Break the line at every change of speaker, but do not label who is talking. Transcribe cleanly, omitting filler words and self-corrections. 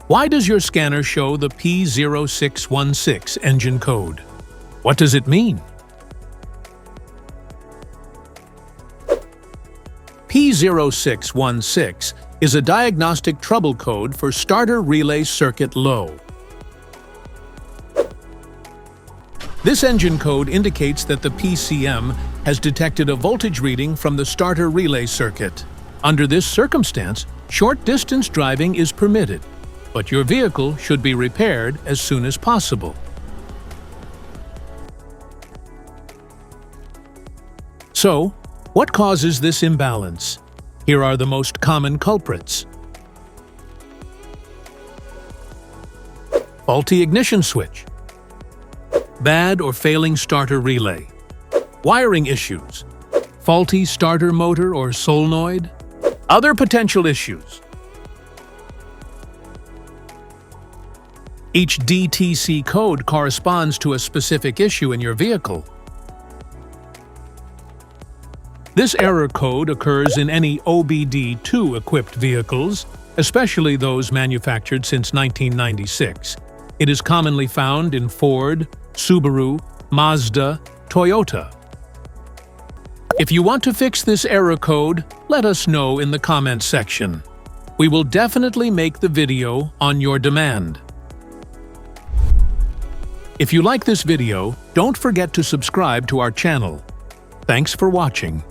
Why does your scanner show the P0616 engine code? What does it mean? P0616 is a diagnostic trouble code for starter relay circuit low. This engine code indicates that the PCM has detected a voltage reading from the starter relay circuit. Under this circumstance, short-distance driving is permitted, but your vehicle should be repaired as soon as possible. So, what causes this imbalance? Here are the most common culprits. Faulty ignition switch, bad or failing starter relay, wiring issues, faulty starter motor or solenoid, other potential issues. Each DTC code corresponds to a specific issue in your vehicle. This error code occurs in any OBD2 equipped vehicles, especially those manufactured since 1996. It is commonly found in Ford, Subaru, Mazda, Toyota. If you want to fix this error code, let us know in the comments section. We will definitely make the video on your demand. If you like this video, don't forget to subscribe to our channel. Thanks for watching.